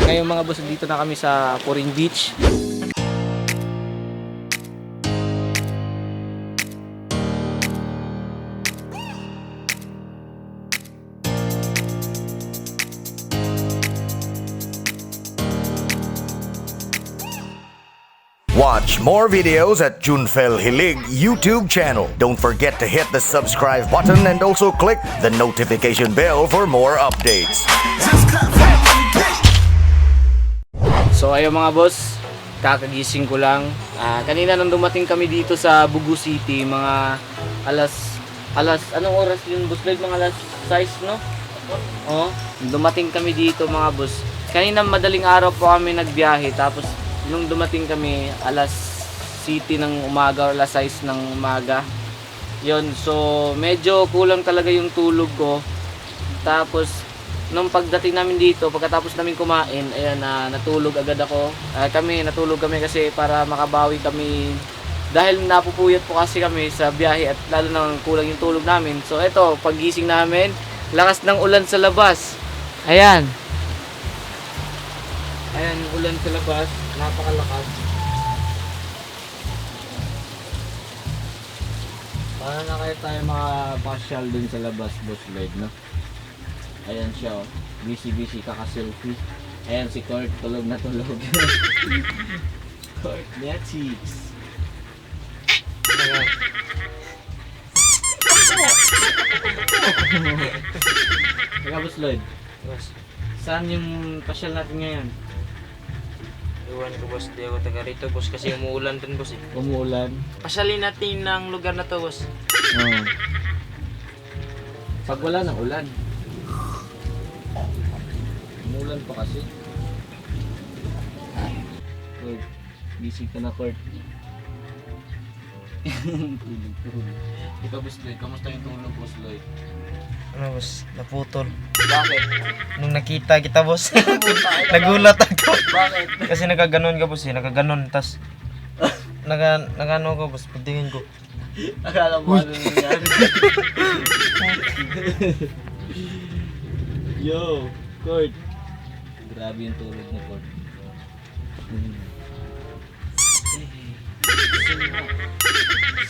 Ngayon mga boss, dito na kami sa Puring Beach. Watch more videos at Junfel Hilig YouTube channel. Don't forget to hit the subscribe button and also click the notification bell for more updates. So ayun mga boss, kakagising ko lang. Kanina nung dumating kami dito sa Bugu City, mga alas anong oras yun boss? Like mga alas 6 no? Oh, dumating kami dito mga boss. Kanina madaling araw po kami nagbiyahe, tapos nung dumating kami alas City ng umaga or alas 6 ng umaga. Yun, so medyo kulang talaga yung tulog ko. Tapos nung pagdating namin dito, pagkatapos namin kumain, ayan, natulog agad ako. Natulog kami kasi para makabawi kami dahil napupuyat po kasi kami sa biyahe at lalo nang kulang yung tulog namin. So eto, paggising namin, lakas ng ulan sa labas. Ayan. Ayan yung ulan sa labas, napakalakas. Para na kaya tayo makapasyal dun sa labas, boss Lloyd, no? Ayan siya, oh. Busy kaka-selfie. Ayan si Kurt, tulog na tulog. Kurt, that cheeks. Ayan. Teka, boss Lloyd. Boss, Saan yung pasyal natin ngayon? iwan ko boss, di ako taga rito boss kasi umuulan din boss eh. Umuulan. Pasyalin natin ng lugar na to boss. Oo. Pag wala ng ulan. Umuulan pa kasi. Kurt, busy ka na Kurt. Tulog. Ikaw boss Lloyd, kamusta yung tulog boss Lloyd? Ano boss, naputol. Bakit? Nung nakita kita boss, nagulat ako. Bakit? Kasi nakaganon ka boss eh, nakaganon. Tas, nagano ko boss, pagtingin ko. Akala mo ano nangyari. Yo, Kurt. Grabe yung tulog na Kurt.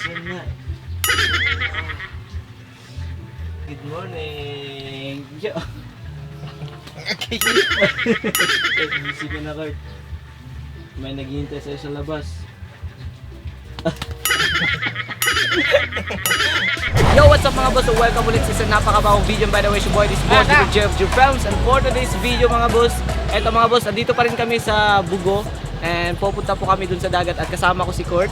Sana. Good morning. Yo. Busy ka na Kurt. May naghihintay sa'yo sa labas. Yo, what's up mga boss? So welcome ulit sa isang napakabawang video. By the way, your boy is boss with Jeff Films. And for today's video mga boss, eto mga boss, andito pa rin kami sa Bugo. And pupunta po kami dun sa dagat at kasama ko si Kurt.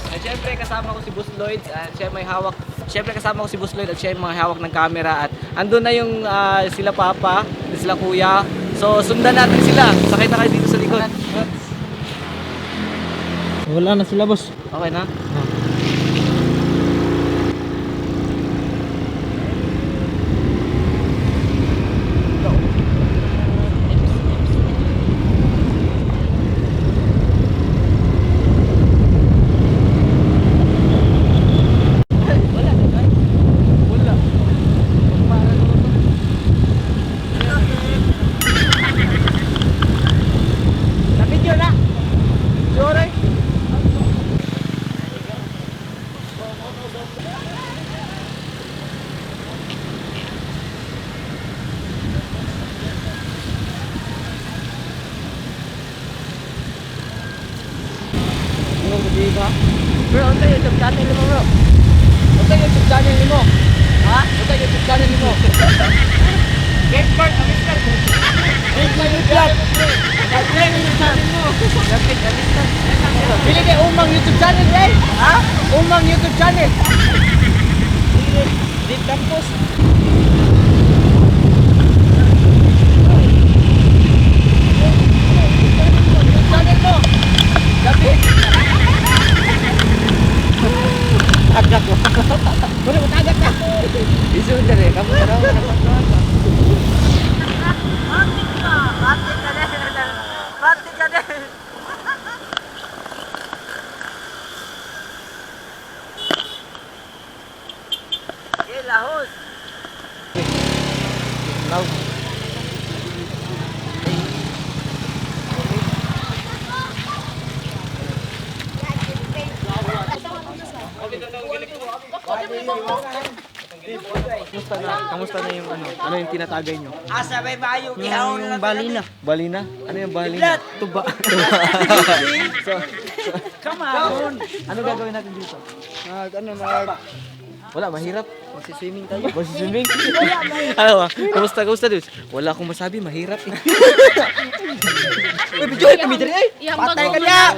At syempre kasama ko si Boss Lloyd. At siya may hawak. Syempre kasama ko si Boss Lloyd at siya may hawak ng camera. At andun na yung sila papa, sila kuya. So sundan natin sila. Sakay na kayo dito sa likod. Wala na sila boss. Okay na? Bro, unta YouTube channel mo bro. Unta YouTube channel mo. Ha? Unta YouTube channel mo. Get part of it. Get my YouTube channel. Get YouTube channel mo. Lapit alistan. Pili kay umang YouTube channel day. Ha? Umang YouTube channel. Di campus. Channel mo. Lapit. Agak ko. Puro agak na. Isu dere, kamu taraw na pagkawan. Mati ka na. Lahos. Kamusta na yung ano? Ano yung tinatagay nyo? Asa may bayo, ihaw na balina. Balina? Ano yung balina? Tuba. so, Come on! ano gagawin natin dito? Wala, mahirap. Magsiswimming tayo. Magsiswimming? Ano ba? Kamusta dudes? Wala akong masabi, mahirap eh. Patay ka niya!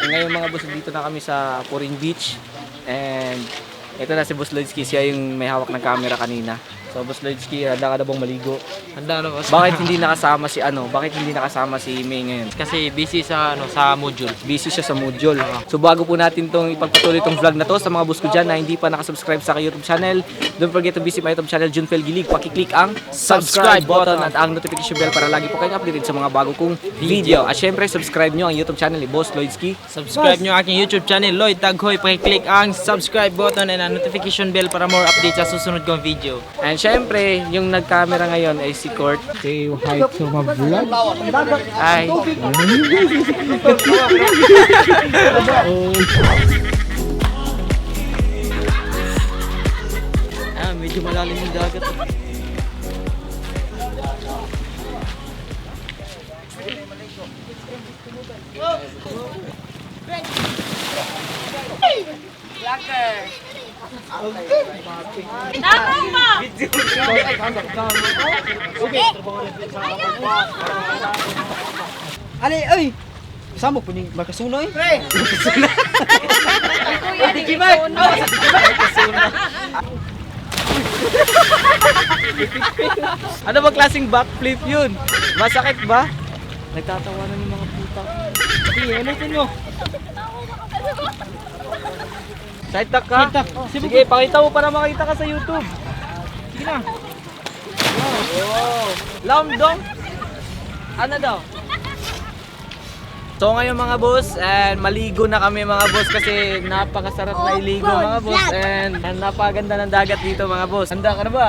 Ngayon mga boss, dito na kami sa Puring Beach. And ito na si Boss Lloydsky, siya yung may hawak ng camera kanina. So Boss Lloydsky, handa ka na bang maligo? Handa na ba? Bakit hindi nakasama si Bakit hindi nakasama si May ngayon? Kasi busy sa sa module. Busy siya sa module. So bago po natin tong ipagpatuloy tong vlog na to sa mga boss ko dyan na hindi pa nakasubscribe sa aking YouTube channel, don't forget to visit my YouTube channel Junfel Gilig. Pakiclick ang subscribe button at ang notification bell para lagi po kayong updated sa mga bago kong video. At syempre subscribe nyo ang YouTube channel ni Boss Lloydsky. Subscribe nyo aking YouTube channel, Lloyd Taghoy. Pakiclick ang subscribe button and ang notification bell para more updates sa susunod kong video. And syempre, yung nag-camera ngayon ay si Court. Say hi to my vlog. Ay. Medyo malalim yung dagat. Ali, oy! Sama po ni makasunoy? Pre! Kuya, di kisunoy! Ano ba klaseng backflip yun? Masakit ba? Nagtatawanan yung mga puta. Sige, ulitin mo. Side talk ka? Sige, pakita mo para makita ka sa YouTube. Sige na. Wow. Lamdong. Ano daw? So ngayon mga boss, and maligo na kami mga boss kasi napakasarap na iligo mga boss and napaganda ng dagat dito mga boss. Handa ka na ba?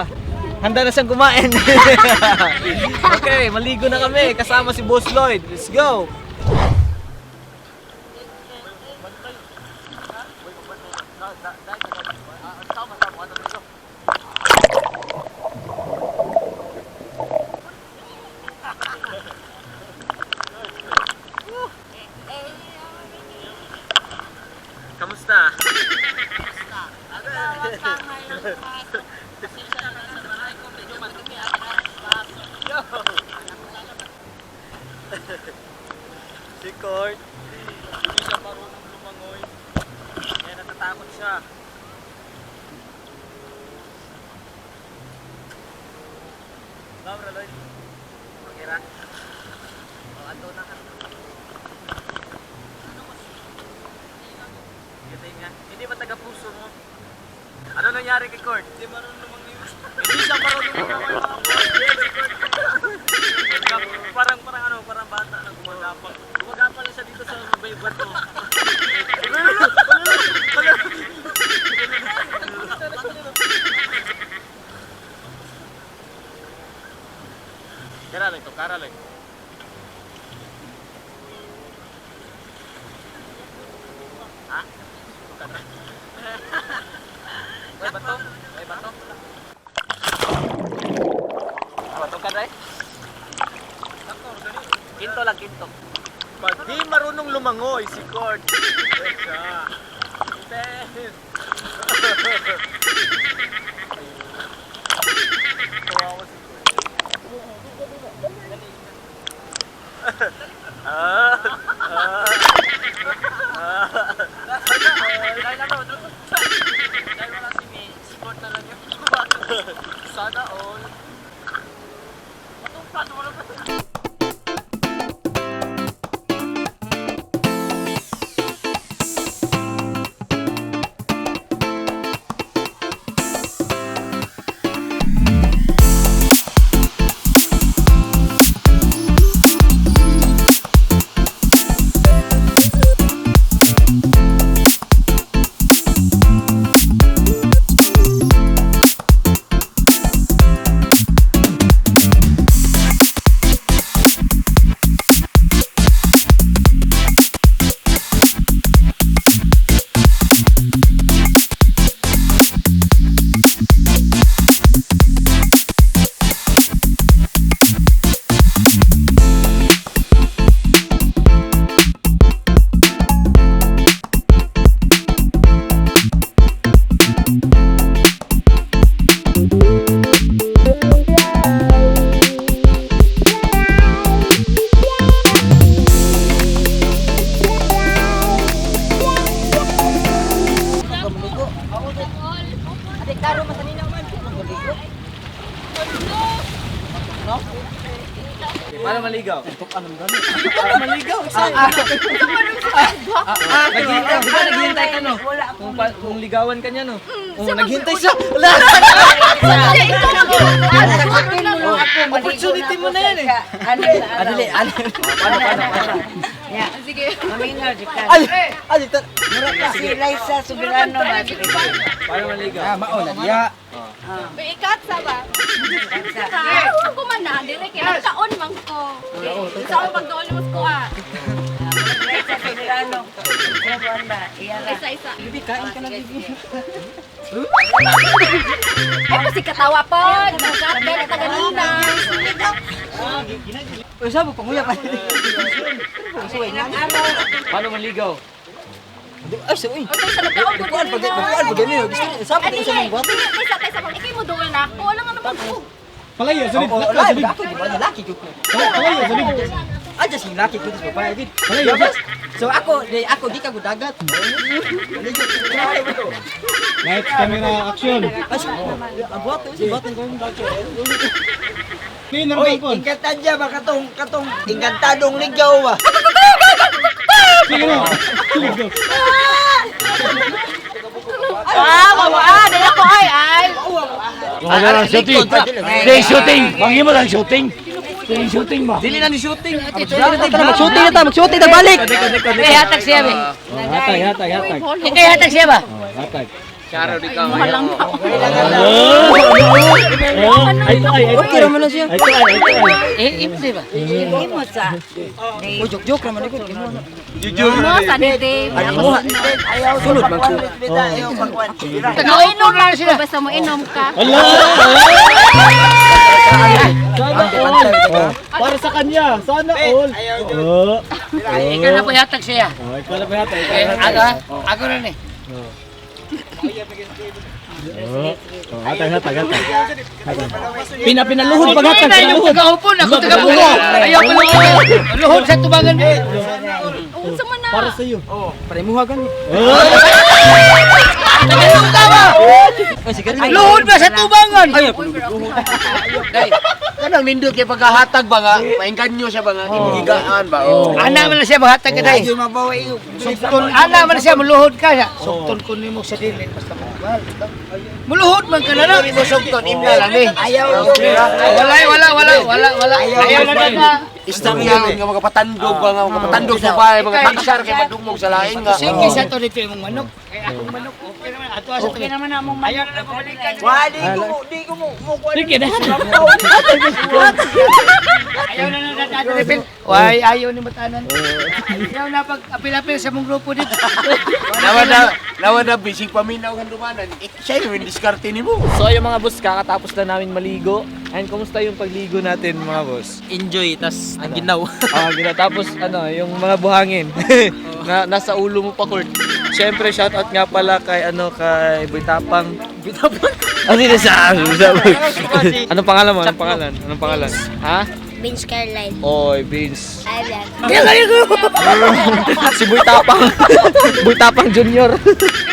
Handa na siyang kumain. Okay, maligo na kami kasama si Boss Lloyd. Let's go! Kamusta? Si Court, hindi siya marunong lumangoy. Kaya natatakot siya. Laura Lloyd, okay ra? O, ato na ka. Hindi ba taga-puso mo? Ano nangyari kay Court? Hindi marunong lumangoy. Hindi siya marunong lumangoy. Parang bata na gumagapang. Gumagapang lang siya dito sa may bato. Kara lang. Ha? May bato? Bato ka dai? Kinto. Pag di marunong lumangoy si Court. Siya. Sana all. Atong pato mo lang. Adik karo masanina man. Para maligaw. Para maligaw. Naghihintay ka no? Kung ligawan ka niya no? Naghintay siya. Opportunity mo na yan eh. Adali. Sige. Ali. Si Liza Soberano ba? Para maligaw. Mauna diya. May ikat sa ba? Ako man na, dili kaya nagkaon man ko. Sa ako pagdoon mo ko Liza Soberano. Ano ba? Iyara. Isa-isa. Bibi, kain ka na, Bibi. Ay, kasi katawa po. Nagkakay na taganina. Uy, sabi, panguya pa. Paano maligaw? Ay, sa uy. Sa nagkaon ko Bukuan pag ganyan. Gusto niya. Sabi ko sa mga buhat. Taysa, ikay mo doon na ako. Wala nga naman ko. Palaya, sunod. Oo, live. Ako, di ba? Lalaki ko. Palaya, sunod. Ah, just yung laki ko. This babae, Bid. Palaya, Yabas. So ako, di ka gudagat. Lights, camera, action. Ang buhat ko. Si buhat ko. Cleaner Uy, po. ingkatan niya ba katong ingkantadong ligaw ba? Sige na. Sige go. Dala ko ay. Shooting. Day shooting. Bangin mo lang shooting. Day shooting ba? Dili na ni shooting. Mag-shooting na tayo. Mag-shooting na balik. Hatag siya ba? Hatag. Ikay hatag siya ba? Hatag. Charo di ka. Okay naman na siya. Imsi ba? Imo sa. Uy, joke naman ako. Mo sa dite. Ayaw Sulod man ko. Ayaw magwan. Inom lang sila. Basta mo inom ka. Para sa kanya. Sana all. Ikaw na po hatag siya. Ikaw na ba hatag? Ako rin eh. Hatag. Pinaluhod pag hatag. Pinaluhod. Tagahupon ako tagabuko. Ayaw ko luhod sa tubangan. Unsa man na. Para sa iyo. Paremuhagan. Luhod ba sa tubangan? Kanang nindot kay paghahatag ba nga, maingganyo siya ba nga, higaan ba? Ana man na siya maghatag ka day. Sukton, ana man na siya muluhod ka siya. Sukton ko nimo sa dili basta mahal. Muluhod man ka na lang. Imo sukton imna lang ni. Ayaw. Wala. Ayaw na na. Istorya nga magapatandog ba nga magapatandog sa bahay, mga taksar kay madungog sa lain nga. Sige sa to dito imong manok. Kay akong manok okay naman ato sa okay naman among manok. Ayaw na mabalikan. Di ko mo Sige na. Ayaw na natin. Why ayaw ni matanan. Ayaw na pag apil-apil sa mong grupo dito. Nawa na busy paminaw kan dumanan. Siya yung diskarte nimo. So ayun mga boss, kakatapos na namin maligo. And kumusta yung pagligo natin mga boss? Enjoy, tas ang ginaw. Tapos yung mga buhangin nasa ulo mo pa, Kurt. Siyempre shoutout nga pala kay kay Boy Tapang. Ano din sa Anong pangalan mo? Anong pangalan? Ha? Vince Caroline. Oy, Vince. Ay, yan. Si Boy Tapang. Boy Tapang Junior.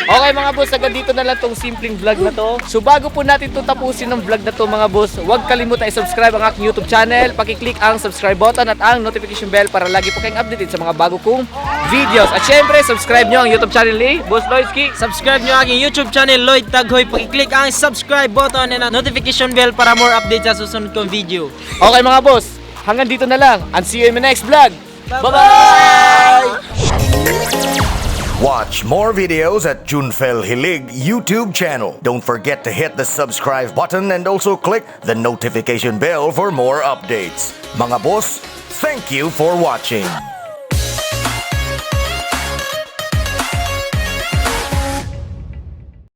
Okay mga boss, agad dito na lang tong simpleng vlog na to. So bago po natin to tapusin ng vlog na to mga boss, huwag kalimutan i-subscribe ang aking YouTube channel. Paki-click ang subscribe button at ang notification bell para lagi po kayong updated sa mga bago kong videos. At syempre, subscribe nyo ang YouTube channel ni Boss Loisky. Subscribe nyo ang aking YouTube channel, Lloyd Taghoy. Paki-click ang subscribe button and ang notification bell para more updates sa susunod kong video. Okay mga boss, hanggang dito na lang. And see you in my next vlog. Bye-bye! Watch more videos at Junfel Hilig YouTube channel. Don't forget to hit the subscribe button and also click the notification bell for more updates. Mga boss, thank you for watching.